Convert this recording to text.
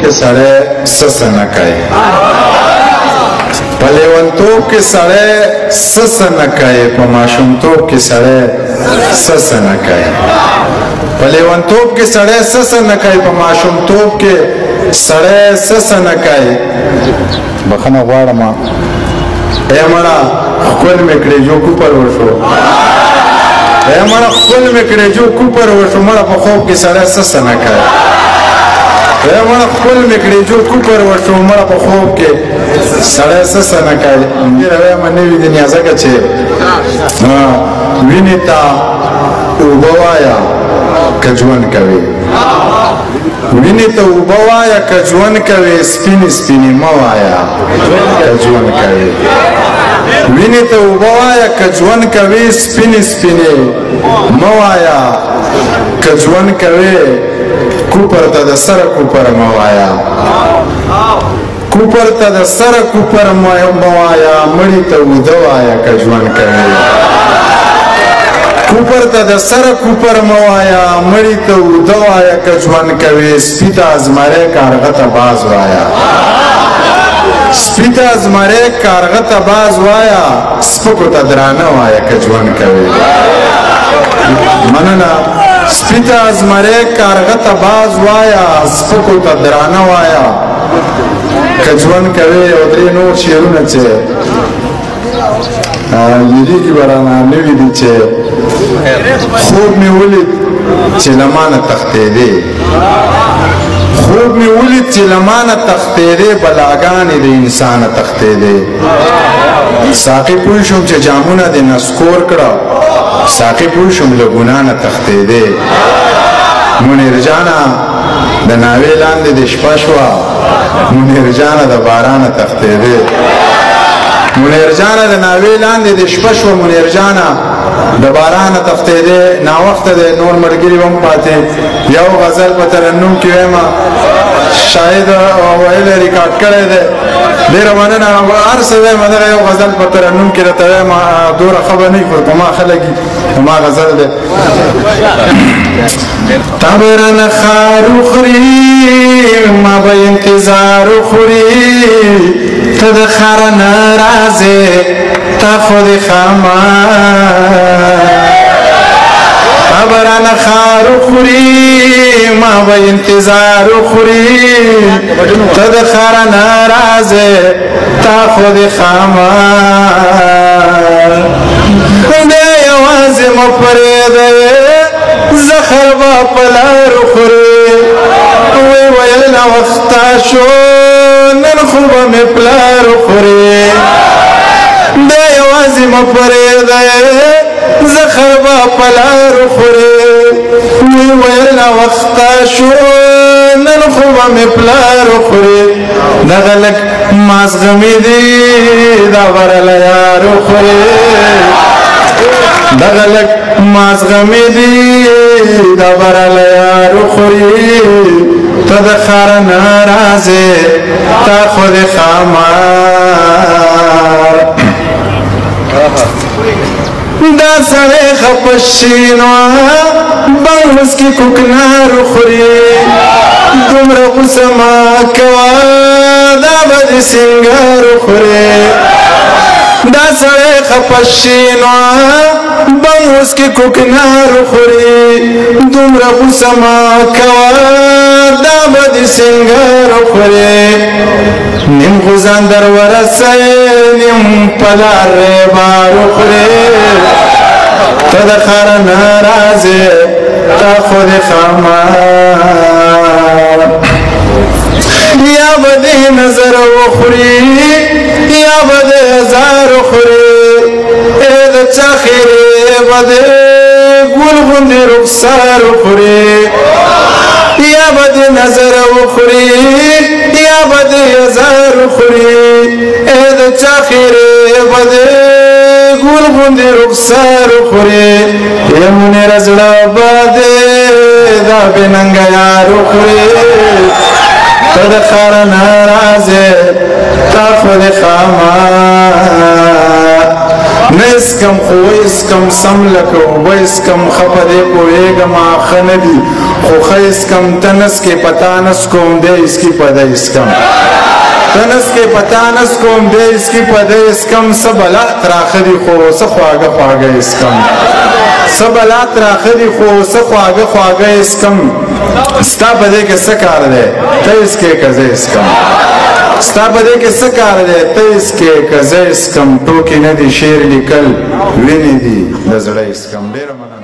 کې سړی سس نه کوي په لیونتوب کې سړی سس نه کوي په ماشومتوب کې سړی سس نه کوي په لیونتوب کې سړی سس نه کوي په ماشومتوب کې سړی سس نه کوي بخښنه غواړم ای مړه خپل مې کړې جو کوپر وشو ای مړه خپل مې کړې جو کوپر وشو مړه په خوب کې سړی سس نه کوي ای مړه خپل مې کړې جو کوپر وشو مړه په خوب کې سړی سس نه کوي ډېره وایم نوي دنیا ځکه چې وینې ته اوبه وایه که ژوند کوي وینې ته اوبه وایه که ژوند کوي سپینې سپینې مه وایه که ژوند کوي وینې ته اوبه وایه که ژوند کوي سپینې سپینې مه وایه که ژوند کوي کوپر ته د سره کوپر مه وایه کوپر ته د سره کوپر مه وایه مړي ته اوده وایه که ژوند کوي کوپر ته د سره کوپر مه وایه مړي ته اوده وایه که ژوند کوي سپي ته ازمری کارغه ته باز وایه سپي ته ازمری کارغه ته باز وایه سپکو ته درانه وایه که ژوند کوي مننه سپي ته ازمری کارغه ته باز وایه سپکو ته درانه وایه که ژوند کوي او درې نور شعرونه چې لیریږي به رانه نوي دي چې خوب مې ولید چې له مانه تښتېدې خوب مې ولید چې له مانه تښتېدې بلاګانې د انسانه تښتېدې ساقي پوه شوم چې جامونه دې نسکور کړه ساقي پوه شوم له ګناه نه تښتېدې منیر جانه د ناوې لاندې د شپه شوه منیر جانه د بارانه تښتېدې منیر جانه د ناوې لاندې د شپه شوه منیر جانه د بارانه تښتېدې ناوخته دی نور ملګري هم پاتې یو غزل په ترنم کې وایم شاید ویلی ریکارډ کړی دی ډېره مننه هر څه وایم دغه یو غزل په ترنم کې راته وایم دومره ښه به نه وي په ما ښه لګي ما غزل دی تا به رانه خار وخوري ما به انتظار وخوري ته د خار نه راځې تا خو دې خامار تا به رانه خار وخوري ما به انتظار وخوري ته د خار نه راځې تا خو دې خامار دی یوازې مه پرېږدی زخر به په لارو خوري وی ویل ناوخته شو نن خو به مې پلار خوري دی یوازې مه پرېږدی زخر به په لارو خوري وی ویل ناوخته شو نن خو به مې پلار خوري دغه لږ مازغمې دي دا برله یارو خوري دغه لږ مازغمې دي دا برله یارو خوري ته د ښار نه راځې تا خو دې خامار دا سړی خفه شي نو بنګوس کې کوکنار خوري دومره غوسه مه کوه دا به دې سینګار خوري دا سړی خفه شي نو بنګوس کې کوکنار خوري دومره غوسه مه کوه دا به دې سینګار خوري نیم غوزان در ورسئ نیم په لار بار خوري ته د ښار نه راځې تا خو دې خامار یا به دې نظر وخوري یا به دې هزار خوري ای د چا خیرې به دې ګل غوندې رخسار خوري یا به دې نظر وخوري یا به دې هزار خوري ای د چا خیرې به دې ګل غوندې رخسار خوري ای منیر زړه به دې دا بې ننګه یار خوري ته د ښار نه راځې تا خو دې خامار نه اسکم خو اسکم سم لکه اوبه اسکم خپه دی پوهېږم ښه نه دي خو ښه اسکم تنس کې پتانس کوم دی اسکي په دی اسکم تنس کې پتانس کوم دی اسکي په دی اسکم څه بلات راښه دي خو څه خواږه خواږه اسکم څه بلات راښه دي خو څه خواږه خواږه اسکم ستا په دې کې څه کار دی ته اسکې که زه اسکم ستا په دې کې څه کار دی ته اسکې که زه اسکم ټوکې نه دي شعر لیکل وینې دي د زړه اسکم ډېره مننه